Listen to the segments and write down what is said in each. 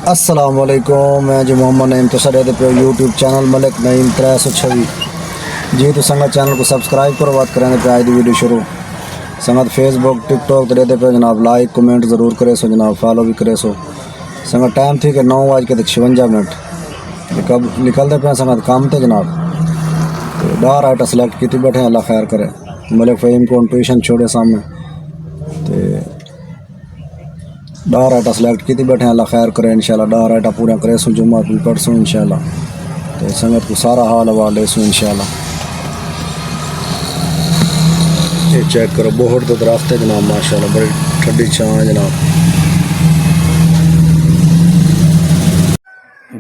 अस्सलाम वालेकुम। मैं जी मोहम्मद नईम तुसा दे पे यूट्यूब चैनल मलिक नईम 326 जी। तो संगत चैनल को सब्सक्राइब करो। बात करें पे आज दी वीडियो शुरू। संगत फेसबुक टिकटॉक दे पे जनाब लाइक कमेंट ज़रूर करे सो जनाब, फॉलो भी करे सो। संगत टाइम थी कि 9:56 कब निकलते पे संगत काम थे जनाब। तो डार आइटा सेलेक्ट की बैठे, अल्लाह खैर करे। मलिक फ़हीम को ट्यूशन छोड़े सामने तो डार आइटा सेलेक्ट की बैठे, अल्लाह खैर करे इंशाल्लाह। डार आइटा पूरा करे सो जुम्मा भी पढ़ सो इंशाल्लाह। तो संगत को सारा हाल हवाल ले सो इंशाल्लाह। ये चेक करो, बहुत तो दरख्त है जनाब माशाल्लाह, बड़ी ठंडी छां है जनाब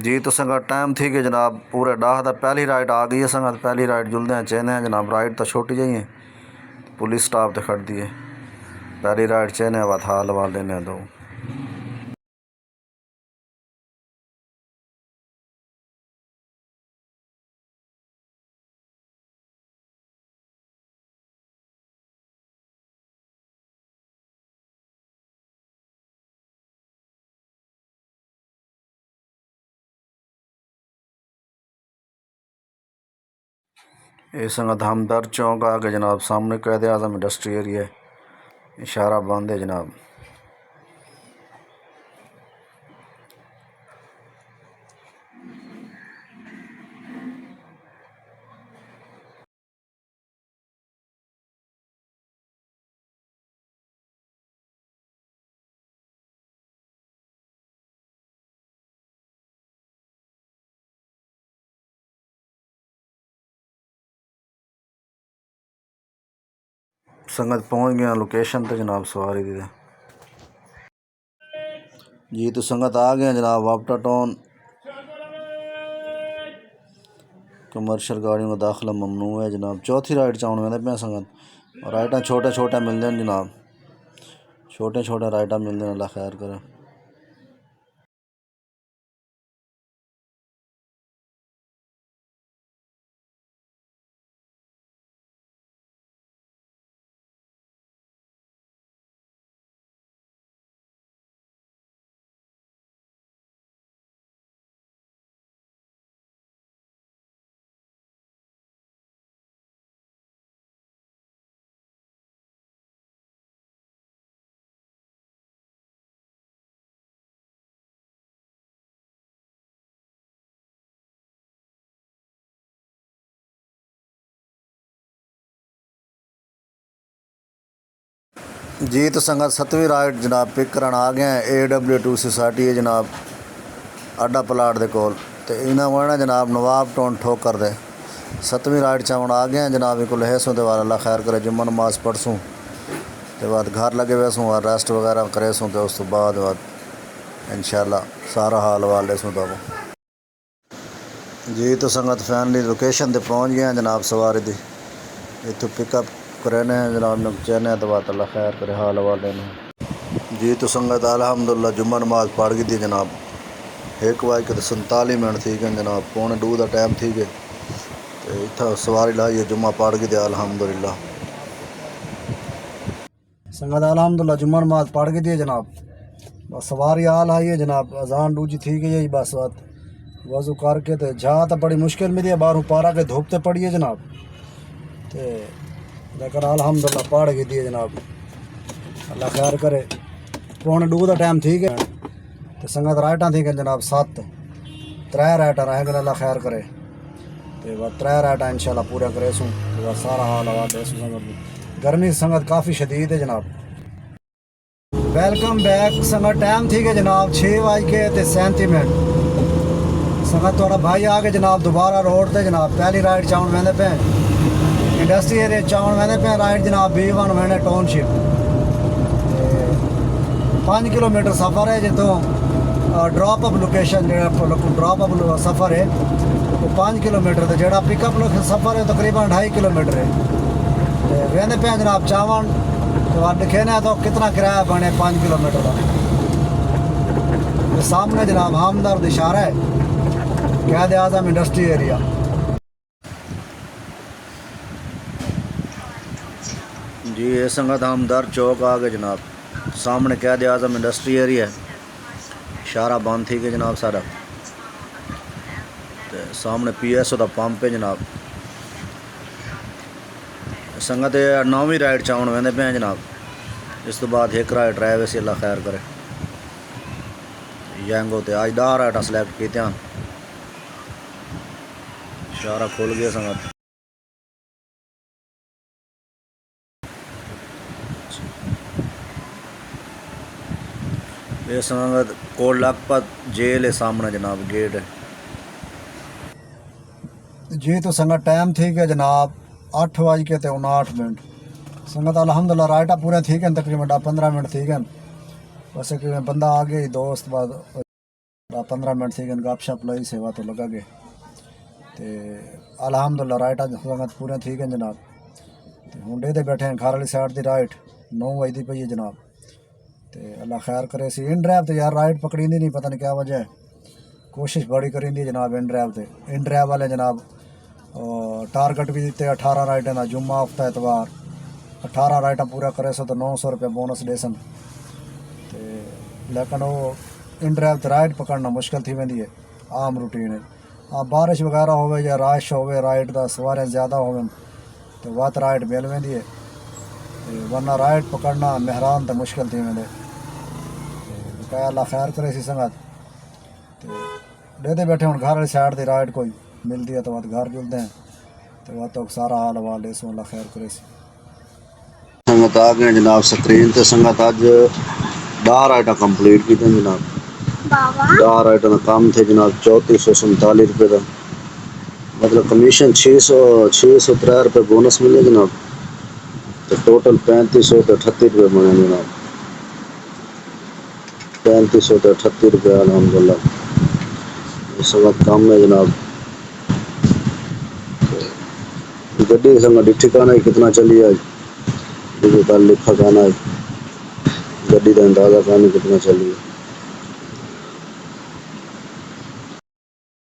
जी। तो संगत टाइम थी कि जनाब पूरे डाह दा पहली राइड आ गई है। संगत पहली राइड जुलदे हैं चेने हैं जनाब। राइड तो छोटी जाइए, पुलिस स्टाफ तो खड़ दी है। पहली राइड चेने बाद हाल हवाल लेने दो। ये संगत हमदर्द चौक आ गए जनाब। सामने कैद आज़म इंडस्ट्री एरिया है, इशारा बंद है जनाब। संगत पहुंच गया लोकेशन तो जनाब सवारी दी जी। तो संगत आ गए जनाब वापटा टाउन। कमर्शियल गाड़ियों का दाखिला ममनू है जनाब। चौथी राइड चाउन मैंने पे संगत और राइटा छोटे छोटे मिलते हैं जनाब। छोटे छोटे राइटा मिलते हैं, अल्लाह खैर करे। जी। तो संगत 7वीं राइड जनाब पिक कराना आ गए हैं। AW2 सोसाइटी है जनाब, अड्डा प्लाट के कोल। तो इन्हें वरना जनाब नवाब टाउन ठोकर दे 7वीं राइड चावन आ गए हैं जनाब। को लहसों तो वाल अल्लाह खैर करे। जुम्मा नमाज पढ़सूँ तो बाद घर लगे वैसूँ और रेस्ट वगैरह करे सूँ तो उस तो बाद इंशाल्लाह सारा हाल वाल ले सूँ। तो जी तो संगत फैमिली लोकेशन पर पहुँच गए हैं जनाब। सवारी दी इतों पिकअप करने जनाब चहने तो बात अल्लाह खैर करे हाल वाले जी। तो संगत अल्हम्दुलिल्लाह जुम्मा नमाज पढ़ गई थी जनाब। 1:47 थी गए जनाब। 1:45 का टाइम थी गए तो इतना सवारी लाइए जुम्मा पढ़ गई थी अल्हम्दुलिल्लाह। संगत अल्हम्दुलिल्लाह जुम्मा नमाज पढ़ गई थी जनाब। बस सवारी आल आई है जनाब। अजान दूजी थी गई है बस बात वजू करके तो जा तो बड़ी मुश्किल मिली है। बाहरों पारा के धूप तो पड़ी है जनाब। तो लेकिन अल्हम्दुलिल्लाह पढ़ गई थी जनाब, अल्लाह खैर करे। 1:45 का टाइम थी गया तो संगत राइटा थी गए जनाब 7। 3 राइटा रह गए, अल्लाह खैर करे। तो बस 3 राइटा इंशाल्लाह पूरा करे सूँ तो बस सारा हाल हवा दे सूँ। संगत गर्मी संगत काफ़ी शदीद है जनाब। Welcome back. संगत टाइम थी गए जनाब 6:37। संगत थोड़ा भाई आ गए जनाब दोबारा रोड से जनाब। पहली राइड चाउन मैंने पे इंडस्ट्री एरिया चाउन मैंने पे राइड जनाब B1 मैंने टाउनशिप 5 किलोमीटर सफ़र है जितों ड्रॉप अप लोकेशन जो ड्रॉप अप सफ़र है वो 5 किलोमीटर तो जोड़ा पिकअप सफ़र है तकरीबन 2.5 किलोमीटर है। वेंदे पे जनाब चावन तो दिखेने तो कितना किराया बने 5 किलोमीटर का। सामने जनाब हमदर्द इशारा है, कैद आज़म इंडस्ट्री एरिया। जी ये संगत हमदर्द चौक आ गए जनाब। सामने कैद आज़म इंडस्ट्री एरिया है, शारा बंद थी कि जनाब सारा। ते सामने PSO का पंप है जनाब। संगत नौवीं राइड चाउन वेंदे पे जनाब। इस तो बाद एक राइड ड्राइव से अल्लाह खैर करे। यंगो ते अज 10 राइडा सिलेक्ट कीतियां। शारा खुल गया संगत। ये संगत कोट लखपत जेल है सामने जनाब, गेट है जी। तो संगत टाइम थी कि जनाब 8:59। संगत अल्हम्दुलिल्लाह राइटा पूरे थी गए, तकरीबन 10-15 मिनट थी गए। बस एक बंदा आ गया दोस्त, बाद 10-15 मिनट थी गए, गपशप लाई सेवा तो लगा गए। तो अल्हम्दुलिल्लाह राइटा संगत पूरे थी गए जनाब। तो हुंडे ते बैठे हैं घर वाली साइड की राइट 9 बजती पई है जनाब। तो अल्लाह खैर करे। सी इन ड्राइव तो यार राइट पकड़ी नहीं, पता नहीं क्या वजह है। कोशिश बड़ी करी जनाब इन ड्राइव से। इन ड्राइव वाले जनाब टारगेट भी दिते 18 राइटें का, जुम्मा हफ्ता एतवार 18 राइटा पूरा करे सो तो 900 रुपये बोनस दे सन। लेकिन वो इन ड्राइव तो राइट पकड़ना मुश्किल थी वेंदी है, आम रूटीन है। हाँ बारिश वगैरह हो या रश हो राइट का सवारें ज़्यादा हो तो वत राइट मिल वेंदी है। वरना राइट पकड़ना मेहरान तो मुश्किल थी वेंदे। क्या अल्लाह खैर करे सी संगत। देते बैठे हूँ घर वाली साइड की राइट कोई मिलती है तो वह घर जुलते हैं। तो वह तो सारा हाल वाल इस अल्लाह खैर करे सी। संगत आ गए जनाब स्क्रीन ते। संगत अज 10 राइटा कंप्लीट की जनाब। 10 राइटा का काम थे जनाब 3447 रुपये का, मतलब कमीशन 603 रुपये बोनस मिले जनाब। तो टोटल 3538 रुपये बने जनाब। 3538 रुपये अल्हम्दुलिल्लाह। इस वक्त काम है जनाब। गड्डी संग ठिकाना कितना चली आज कल लिखा गाना है, गड्डी का अंदाजा कान कितना चली है।